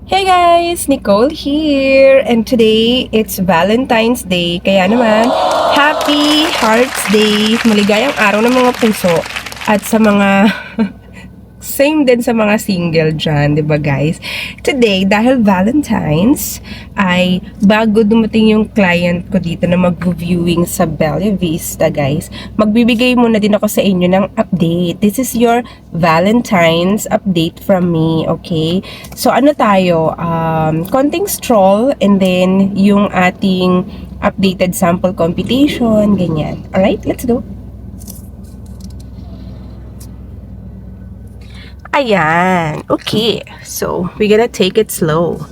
Hey guys! Nicole here! And today, it's Valentine's Day. Kaya naman, Happy Hearts Day! Maligayang araw ng mga puso. At sa mga same din sa mga single dyan, di ba guys? Today, dahil Valentine's, ay bago dumating yung client ko dito na mag-viewing sa Bella Vista, guys, magbibigay muna din ako sa inyo ng update. This is your Valentine's update from me, okay? So, ano tayo? Konting stroll and then yung ating updated sample computation, ganyan. Alright, let's go! Ayan. Okay. So, we're gonna take it slow.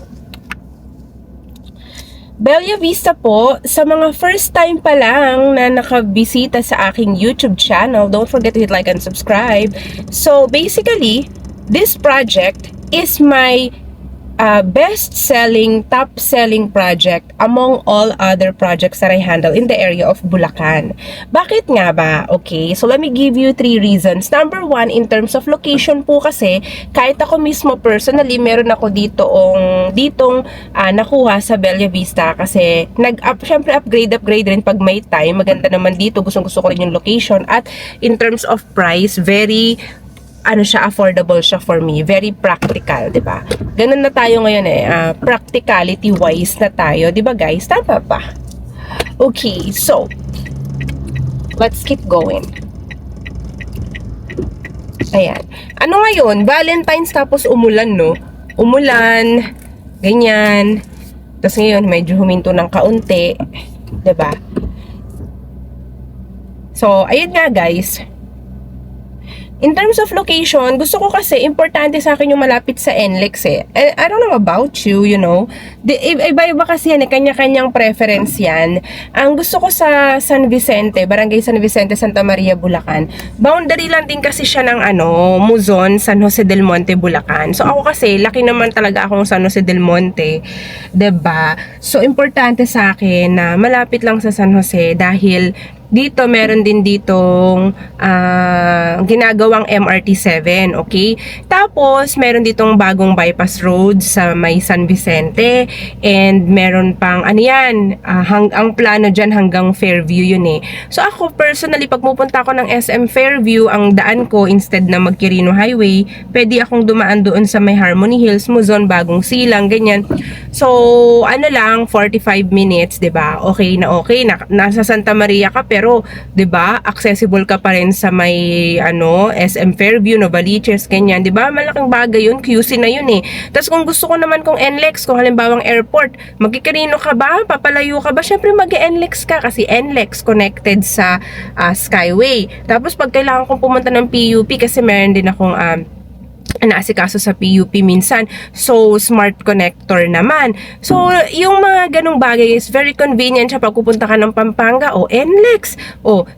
Bella Vista po, sa mga first time pa lang na nakabisita sa aking YouTube channel, don't forget to hit like and subscribe. So, basically, this project is my best-selling, top-selling project among all other projects that I handle in the area of Bulacan. Bakit nga ba? Okay, so let me give you 3 reasons. Number 1, in terms of location po kasi, kahit ako mismo personally, meron ako ditong nakuha sa Bella Vista kasi syempre upgrade rin pag may time. Maganda naman dito, gustong-gusto ko rin yung location at in terms of price, very affordable siya for me. Very practical, 'di ba? Ganun na tayo ngayon practicality wise na tayo, 'di ba guys? Tama pa. Okay, so let's keep going. Ayan. Ano ngayon? Valentine's tapos umulan, no? Umulan, ganyan. Tapos ngayon, medyo huminto ng kaunti, 'di ba? So, ayun nga guys. In terms of location, gusto ko kasi importante sa akin yung malapit sa NLEX eh. I don't know about you, you know. Iba-iba kasi yan, kanya-kanyang preference yan. Ang gusto ko sa San Vicente, Barangay San Vicente, Santa Maria, Bulacan. Boundary lang din kasi siya ng Muzon, San Jose del Monte, Bulacan. So ako kasi, laki naman talaga akong San Jose del Monte, 'di ba? So importante sa akin na malapit lang sa San Jose dahil dito, meron din ditong ginagawang MRT7, okay? Tapos, meron ditong bagong bypass road sa may San Vicente and meron pang, ang plano dyan hanggang Fairview yun eh. So, ako personally, pag pupunta ako ng SM Fairview, ang daan ko, instead na mag-Quirino Highway, pwede akong dumaan doon sa may Harmony Hills, Muzon, Bagong Silang, ganyan. So, 45 minutes, 'di ba? Okay na nasa Santa Maria ka pero 'di ba, accessible ka pa rin sa may SM Fairview, Novaliches, ganyan, 'di ba? Malaking bagay 'yun, QC na 'yun eh. Tapos kung gusto ko naman kung NLEX, kung halimbawang airport, magkikarino ka ba? Papalayo ka ba? Syempre mag-NLEX ka kasi NLEX connected sa Skyway. Tapos pag kailangan kong pumunta ng PUP kasi meron din akong naasikaso sa PUP minsan. So, smart connector naman. So, yung mga ganong bagay is very convenient siya pag pupunta ka ng Pampanga o NLEX.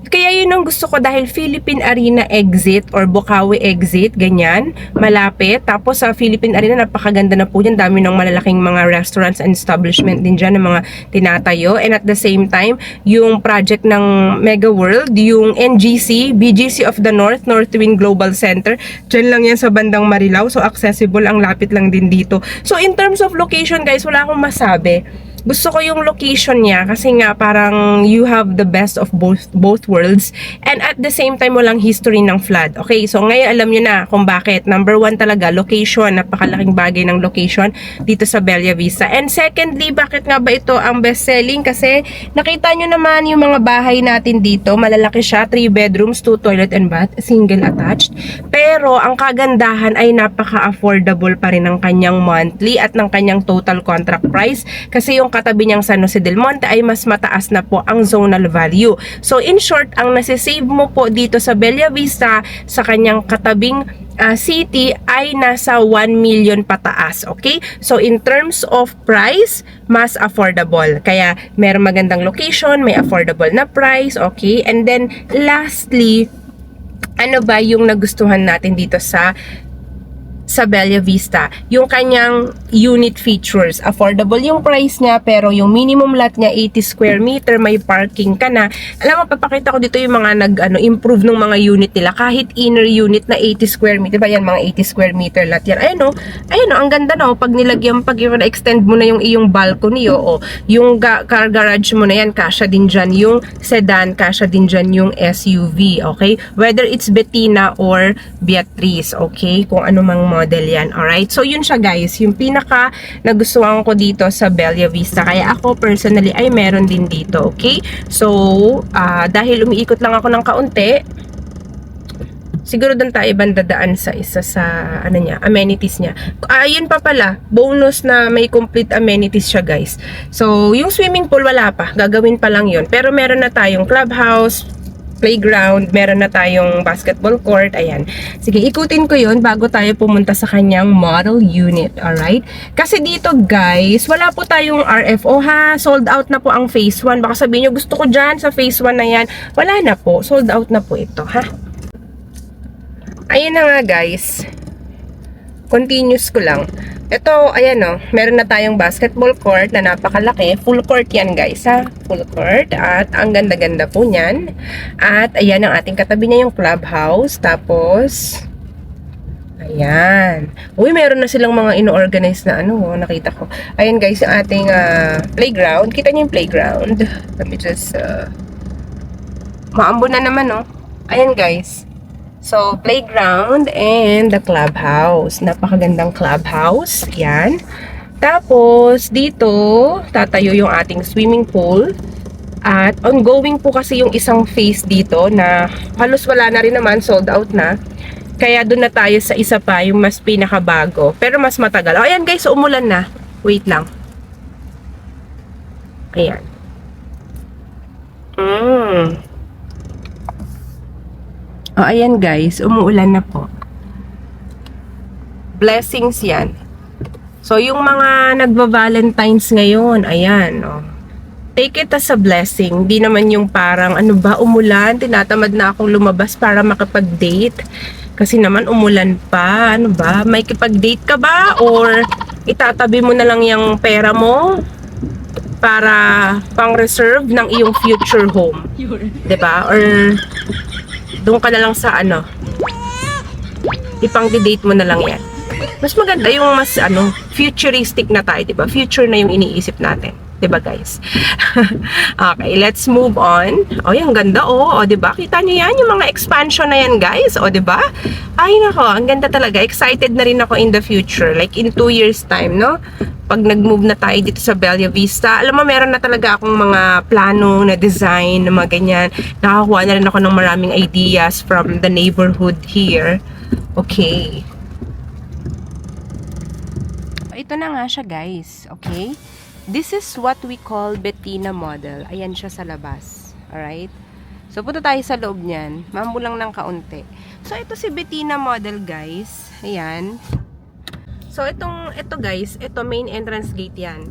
Kaya yun ang gusto ko dahil Philippine Arena exit or Bocaue exit, ganyan, malapit. Tapos sa Philippine Arena, napakaganda na po dyan. Dami ng malalaking mga restaurants and establishment din dyan ng mga tinatayo. And at the same time, yung project ng Mega World, yung NGC, BGC of the North, North Wind Global Center, dyan lang yan sa bandang Marilao, so accessible, ang lapit lang din dito. So in terms of location guys, wala akong masabi. Gusto ko yung location niya kasi nga parang you have the best of both worlds and at the same time walang history ng flood. Okay, so ngayon alam niyo na kung bakit. Number 1 talaga, location. Napakalaking bagay ng location dito sa Bella Vista. And secondly, bakit nga ba ito ang best selling? Kasi nakita niyo naman yung mga bahay natin dito. Malalaki siya, 3 bedrooms, 2 toilet and bath, single attached. Pero ang kagandahan ay napaka-affordable pa rin ng kanyang monthly at ng kanyang total contract price kasi yung katabi niyang San Jose del Monte ay mas mataas na po ang zonal value. So in short, ang nasisave mo po dito sa Bella Vista sa kanyang katabing city ay nasa 1 million pataas, okay? So in terms of price, mas affordable. Kaya may magandang location, may affordable na price, okay? And then lastly, ano ba yung nagustuhan natin dito sa sa Bella Vista. Yung kanyang unit features. Affordable yung price niya, pero yung minimum lot niya 80 square meter, may parking ka na. Alam mo, papakita ko dito yung mga improve ng mga unit nila. Kahit inner unit na 80 square meter, ba yan, mga 80 square meter lot yan. Ayan o, ang ganda na o. Pag nilagyan, pag extend mo na yung iyong balcony o yung car garage mo na yan, kasya din dyan yung sedan, kasya din dyan yung SUV, okay? Whether it's Bettina or Beatrice, okay? Kung ano mang model yan, alright? So, yun siya guys, yung pinaka nagustuhan ko dito sa Bella Vista. Kaya ako personally ay meron din dito, okay? So, dahil umiikot lang ako ng kaunti, siguro doon tayo bandadaan sa isa sa amenities niya. Yun pa pala, bonus na may complete amenities siya guys. So, yung swimming pool wala pa, gagawin pa lang yun. Pero meron na tayong clubhouse, playground, meron na tayong basketball court, ayan. Sige, ikutin ko yun bago tayo pumunta sa kanyang model unit, alright? Kasi dito guys, wala po tayong RFO ha, sold out na po ang phase 1. Baka sabihin nyo, gusto ko dyan sa phase 1 na yan. Wala na po, sold out na po ito ha. Ayan na nga guys, continuous ko lang. Ito, ayan o, meron na tayong basketball court na napakalaki. Full court yan guys ha. Full court. At ang ganda-ganda po niyan. At ayan ang ating katabi niya yung clubhouse. Tapos, ayan. Uy, meron na silang mga ino-organize na nakita ko. Ayan guys, yung ating playground. Kita niyo yung playground. Let me just, maambo na naman Ayan guys. So, playground and the clubhouse. Napakagandang clubhouse. Yan. Tapos, dito, tatayo yung ating swimming pool. At ongoing po kasi yung isang phase dito na halos wala na rin naman, sold out na. Kaya doon na tayo sa isa pa, yung mas pinakabago. Pero mas matagal. O, ayan guys, umulan na. Wait lang. Ayan. Ayan guys, umuulan na po. Blessings yan. So, yung mga nagva-Valentines ngayon, ayan, take it as a blessing. Di naman yung parang, umulan, tinatamad na akong lumabas para makipag-date. Kasi naman umulan pa, may kipag-date ka ba? Or itatabi mo na lang yung pera mo para pang-reserve ng iyong future home? Diba? Or doon ka na lang sa ipang-date mo na lang yan. Mas maganda yung mas futuristic na tayo, diba? Future na yung iniisip natin. Diba guys? Okay, let's move on. Yung ganda diba? Kita nyo yan, yung mga expansion na yan guys. Diba? Ay nako, ang ganda talaga. Excited na rin ako in the future. Like in 2 years time, pag nag-move na tayo dito sa Bella Vista, alam mo, meron na talaga akong mga plano na design, na mga ganyan. Nakakuha na rin ako ng maraming ideas from the neighborhood here. Okay. Ito na nga siya guys, okay? This is what we call Bettina model. Ayan siya sa labas. Alright? So, punta tayo sa loob niyan. Mambo lang ng kaunti. So, ito si Bettina model guys. Ayan. So, ito guys, ito main entrance gate yan.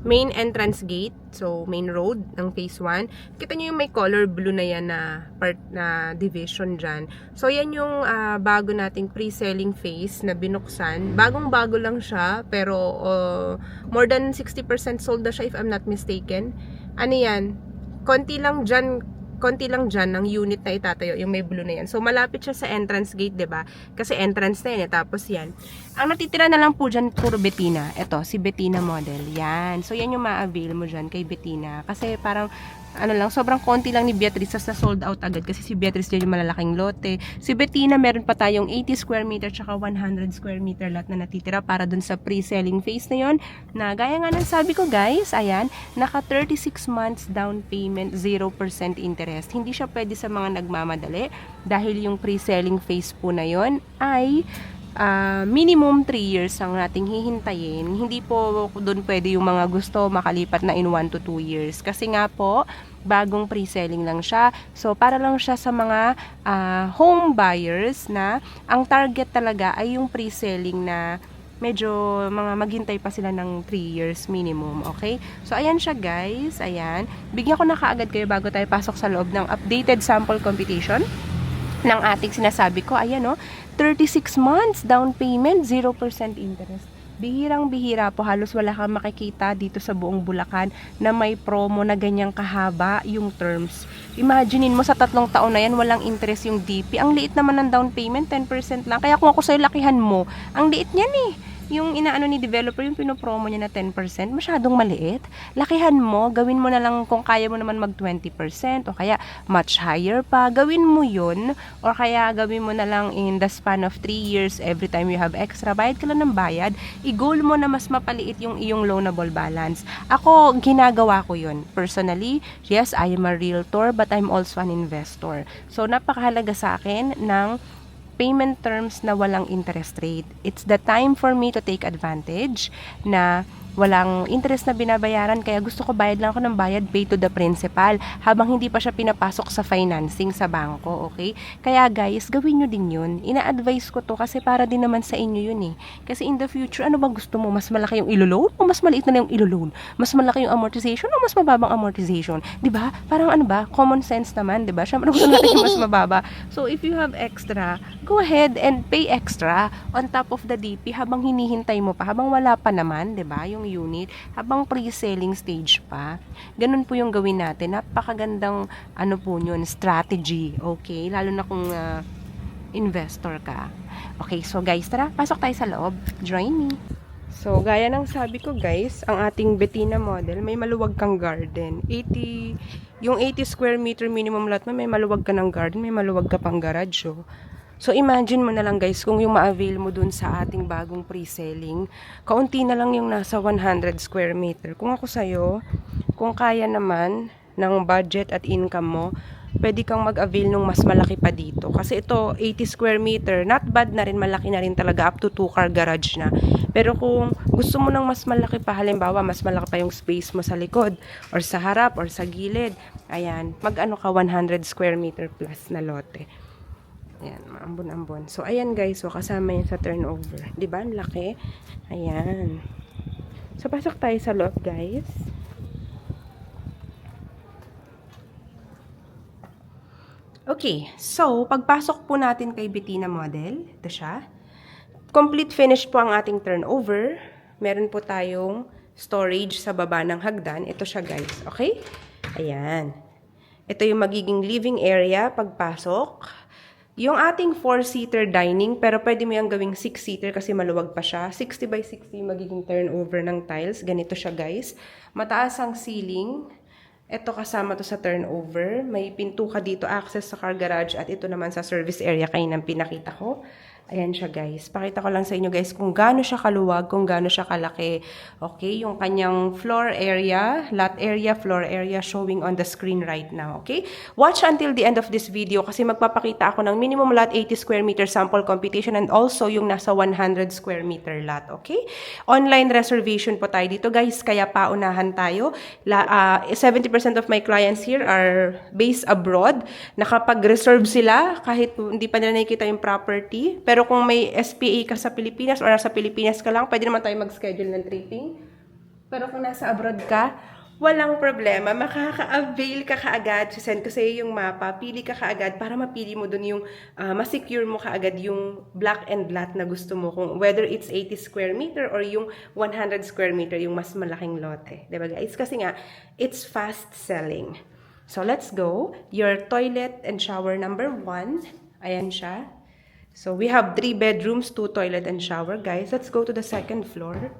Main entrance gate. So, main road ng phase 1. Kita nyo yung may color blue na yan na part na division dyan. So, yan yung bago nating pre-selling phase na binuksan. Bagong-bago lang siya, pero more than 60% sold na siya if I'm not mistaken. Ano yan? Konti lang dyan ng unit na itatayo, yung may blue na yan. So, malapit siya sa entrance gate, 'di ba? Kasi entrance na yan, tapos yan. Ang natitira na lang po dyan, puro Bettina. Ito, si Bettina model. Yan. So, yan yung ma-avail mo dyan kay Bettina. Kasi parang, sobrang konti lang ni Beatrice sa sold out agad. Kasi si Beatrice dyan yung malalaking lote. Si Bettina, meron pa tayong 80 square meter tsaka 100 square meter lot na natitira para dun sa pre-selling phase na yon. Na gaya nga ng sabi ko guys, ayan, naka 36 months down payment, 0% interest. Hindi siya pwede sa mga nagmamadali dahil yung pre-selling phase po na yon ay minimum 3 years ang nating hihintayin. Hindi po doon pwede yung mga gusto makalipat na in 1 to 2 years. Kasi nga po, bagong pre-selling lang siya. So, para lang siya sa mga home buyers na ang target talaga ay yung pre-selling na medyo maghintay pa sila ng 3 years minimum, okay? So, ayan siya guys, ayan. Bigyan ko na kaagad kayo bago tayo pasok sa loob ng updated sample computation ng ating sinasabi ko. Ayan 36 months, down payment, 0% interest. Bihirang-bihira po, halos wala kang makikita dito sa buong Bulacan na may promo na ganyang kahaba yung terms. Imaginein mo sa 3 taon na yan, walang interest yung DP. Ang liit naman ng down payment, 10% lang. Kaya kung ako sa'yo, lakihan mo, ang liit niyan eh. Yung inaano ni developer, yung pinopromo niya na 10%, masyadong maliit. Lakihan mo, gawin mo na lang kung kaya mo naman mag 20% o kaya much higher pa, gawin mo yun. O kaya gawin mo na lang in the span of 3 years, every time you have extra, bayad ka lang ng bayad, i-goal mo na mas mapaliit yung iyong loanable balance. Ako, ginagawa ko yun. Personally, yes, I am a realtor, but I'm also an investor. So, napakahalaga sa akin ng payment terms na walang interest rate. It's the time for me to take advantage na walang interest na binabayaran, kaya gusto ko bayad lang ako ng bayad, pay to the principal, habang hindi pa siya pinapasok sa financing sa bangko, okay? Kaya guys, gawin nyo din yun. Ina-advise ko to kasi para din naman sa inyo yun eh. Kasi in the future, ano ba gusto mo? Mas malaki yung ilo-loan o mas maliit na yung ilo-loan? Mas malaki yung amortization o mas mababang amortization? Diba? Parang ano ba? Common sense naman, diba? Siyempre gusto natin yung mas mababa. So if you have extra, go ahead and pay extra on top of the DP habang hinihintay mo pa, habang wala pa naman, diba? Yung unit, habang pre-selling stage pa. Ganun po yung gawin natin. Napakagandang ano po yun, strategy. Okay? Lalo na kung investor ka. Okay, so guys, tara, pasok tayo sa loob. Join me. So, gaya ng sabi ko guys, ang ating Betina model, may maluwag kang garden. Yung 80 square meter minimum lot mo, may maluwag ka ng garden, may maluwag ka pang garage. Oh. So, imagine mo na lang guys, kung yung ma-avail mo dun sa ating bagong pre-selling, kaunti na lang yung nasa 100 square meter. Kung ako sa'yo, kung kaya naman ng budget at income mo, pwede kang mag-avail ng mas malaki pa dito. Kasi ito, 80 square meter, not bad na rin, malaki na rin talaga, up to 2-car garage na. Pero kung gusto mo ng mas malaki pa, halimbawa, mas malaki pa yung space mo sa likod, or sa harap, or sa gilid, ayan, mag-ano ka, 100 square meter plus na lote. Ayan, maambon-ambon. So, ayan guys, so kasama yan sa turnover. Diba? Ang laki. Ayan. So, pasok tayo sa loob, guys. Okay, so, pagpasok po natin kay Betina model, ito siya. Complete finish po ang ating turnover. Meron po tayong storage sa baba ng hagdan. Ito siya, guys. Okay? Ayan. Ito yung magiging living area pagpasok. Yung ating 4-seater dining, pero pwede mo yung gawing 6-seater kasi maluwag pa siya. 60 by 60 yung magiging turnover ng tiles. Ganito siya guys. Mataas ang ceiling. Ito kasama to sa turnover. May pinto ka dito, access sa car garage, at ito naman sa service area kayo nang pinakita ko. Ayan siya guys. Pakita ko lang sa inyo guys kung gaano siya kaluwag, kung gaano siya kalaki. Okay, yung kanyang floor area, lot area, floor area showing on the screen right now. Okay? Watch until the end of this video kasi magpapakita ako ng minimum lot 80 square meter sample computation and also yung nasa 100 square meter lot. Okay? Online reservation po tayo dito guys, kaya paunahan tayo. 70% of my clients here are based abroad. Nakapag-reserve sila kahit hindi pa nila nakikita yung property. Pero kung may SPA ka sa Pilipinas or nasa Pilipinas ka lang, pwede naman tayo mag-schedule ng tripping. Pero kung nasa abroad ka, walang problema. Makaka-avail ka kaagad. Send ko sa iyo yung mapa. Pili ka kaagad para mapili mo dun yung masecure mo kaagad yung black and lot na gusto mo. Kung whether it's 80 square meter or yung 100 square meter, yung mas malaking lote. Diba guys? Kasi nga, it's fast selling. So let's go. Your toilet and shower number 1. Ayan siya. So, we have 3 bedrooms, 2 toilet and shower, guys. Let's go to the second floor.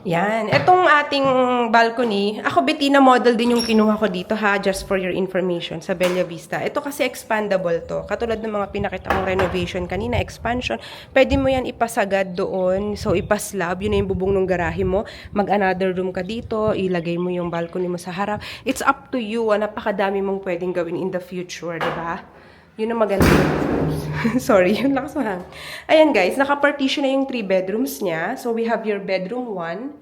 Yan. Itong ating balcony, ako Betina model din yung kinuha ko dito ha, just for your information, sa Bella Vista. Ito kasi expandable to. Katulad ng mga pinakita kong renovation kanina, expansion. Pwede mo yan ipasagad doon. So, ipaslab. Yun na yung bubong ng garahe mo. Mag-another room ka dito. Ilagay mo yung balcony mo sa harap. It's up to you. Napakadami mong pwedeng gawin in the future, diba? Yun ang maganda. Sorry, yun lakas mahang. Ayan guys, naka-partition na yung 3 bedrooms niya. So, we have your bedroom 1,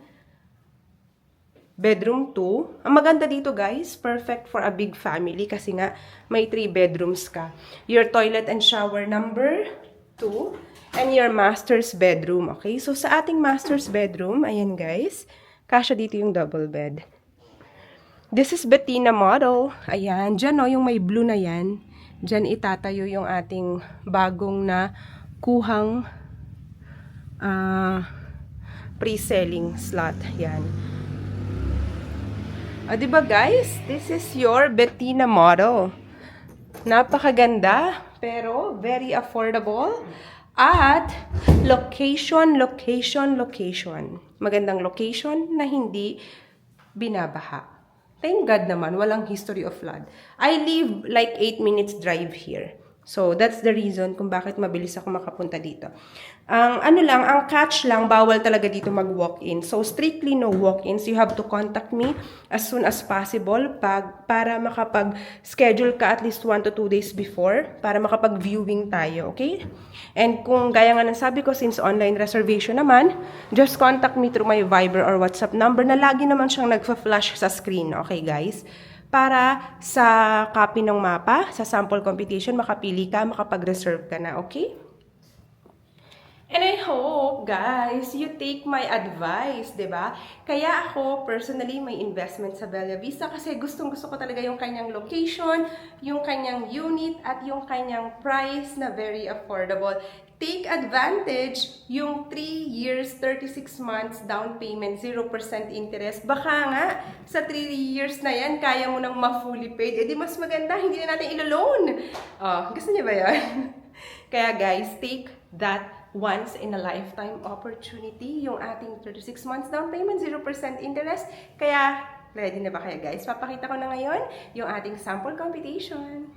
bedroom 2. Ang maganda dito guys, perfect for a big family kasi nga may 3 bedrooms ka. Your toilet and shower number 2 and your master's bedroom. Okay, so sa ating master's bedroom, ayan guys, kasya dito yung double bed. This is Bettina model. Ayan, dyan yung may blue na yan. Dyan itatayo yung ating bagong na kuhang pre-selling slot. Yan. Diba guys? This is your Bettina model. Napakaganda, pero very affordable. At location. Magandang location na hindi binabaha. Thank God naman, walang history of flood. I live like 8 minutes drive here. So, that's the reason kung bakit mabilis ako makapunta dito. Ang catch lang, bawal talaga dito mag-walk-in. So, strictly no walk-ins. You have to contact me as soon as possible para makapag-schedule ka at least 1 to 2 days before para makapag-viewing tayo, okay? And kung gaya nga ng sabi ko, since online reservation naman, just contact me through my Viber or WhatsApp number na lagi naman siyang nagfa-flash sa screen, okay guys? Para sa copy ng mapa, sa sample competition, makapili ka, makapag-reserve ka na, okay? And I hope, guys, you take my advice, diba? Kaya ako, personally, may investment sa Bella Vista kasi gustong-gusto ko talaga yung kanyang location, yung kanyang unit, at yung kanyang price na very affordable. Take advantage yung 3 years, 36 months down payment, 0% interest. Baka nga, sa 3 years na yan, kaya mo nang ma-fully paid. Eh di mas maganda, hindi na natin ilo-loan. Oh, gusto niya ba yan? Kaya guys, take that once in a lifetime opportunity, yung ating 36 months down payment, 0% interest. Kaya, ready na ba kayo guys? Papakita ko na ngayon yung ating sample computation.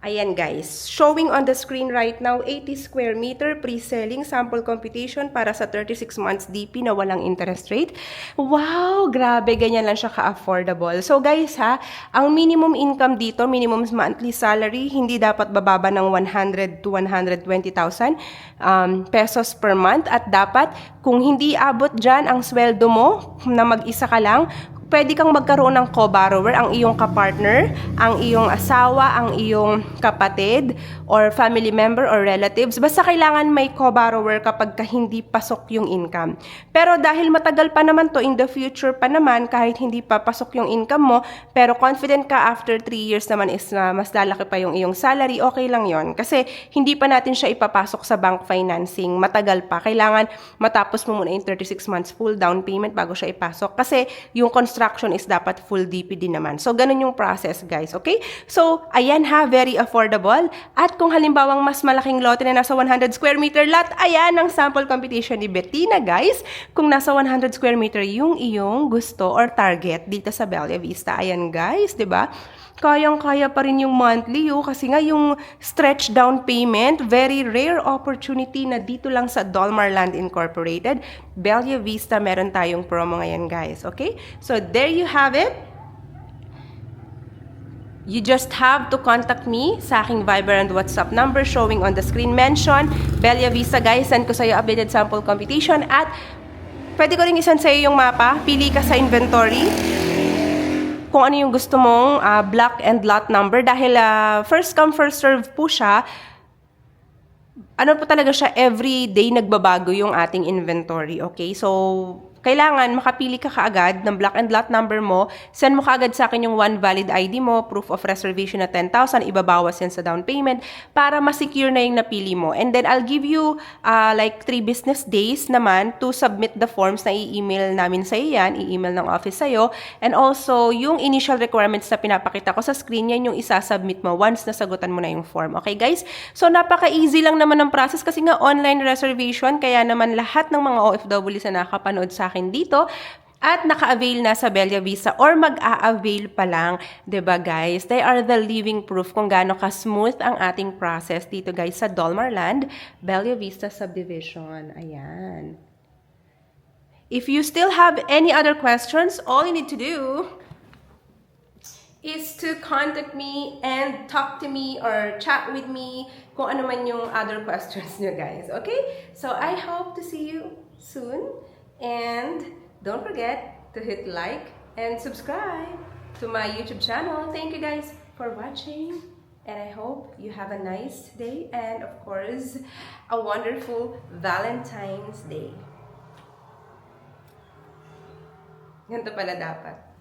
Ayan guys, showing on the screen right now, 80 square meter pre-selling sample computation para sa 36 months DP na walang interest rate. Wow, grabe, ganyan lang siya ka-affordable. So guys ha, ang minimum income dito, minimum monthly salary, hindi dapat bababa ng 100 to 120,000 pesos per month. At dapat, kung hindi abot dyan ang sweldo mo, na mag-isa ka lang, pwede kang magkaroon ng co-borrower, ang iyong kapartner, ang iyong asawa, ang iyong kapatid, or family member or relatives. Basta kailangan may co-borrower kapag hindi pasok yung income. Pero dahil matagal pa naman to, in the future pa naman, kahit hindi pa pasok yung income mo, pero confident ka after 3 years naman is mas lalaki pa yung iyong salary, okay lang yon. Kasi hindi pa natin siya ipapasok sa bank financing. Matagal pa. Kailangan matapos mo muna yung 36 months full down payment bago siya ipasok. Kasi yung construction is dapat full DP din naman. So, ganun yung process, guys. Okay? So, ayan ha, very affordable. At kung halimbawang mas malaking lote na nasa 100 square meter lot, ayan ang sample competition ni Bettina, guys. Kung nasa 100 square meter yung iyong gusto or target dito sa Bella Vista. Ayan, guys, diba? Kayang-kaya pa rin yung monthly, kasi nga yung stretch down payment, very rare opportunity na dito lang sa Dolmar Land Incorporated. Bella Vista, meron tayong promo ngayon, guys. Okay? So, there you have it. You just have to contact me sa aking Viber and WhatsApp number showing on the screen. Mention Bella Vista, guys. Send ko sa'yo updated sample computation at pwede ko rin isend sa'yo yung mapa. Pili ka sa inventory kung ano yung gusto mong block and lot number dahil first come first serve po siya. Ano po talaga siya, every day nagbabago yung ating inventory, okay? So, kailangan makapili ka kaagad ng block and lot number mo. Send mo kaagad sa akin yung one valid ID mo, proof of reservation na 10,000, ibabawas yan sa down payment para ma-secure na yung napili mo. And then, I'll give you like 3 business days naman to submit the forms na i-email namin sa yan, i-email ng office sa'yo. And also, yung initial requirements na pinapakita ko sa screen, yan yung isa-submit mo once nasagutan mo na yung form. Okay, guys? So, napaka-easy lang naman ng process kasi nga online reservation, kaya naman lahat ng mga OFWs na nakapanood sa akin dito at naka-avail na sa Bella Vista or mag-a-avail pa lang, 'di ba guys? They are the living proof kung gaano ka-smooth ang ating process dito guys sa Dolmar Land, Bella Vista Subdivision. Ayan. If you still have any other questions, all you need to do is to contact me and talk to me or chat with me kung ano man yung other questions nyo guys. Okay? So I hope to see you soon. And don't forget to hit like and subscribe to my YouTube channel. Thank you guys for watching. And I hope you have a nice day and of course, a wonderful Valentine's Day. Ganito pala dapat.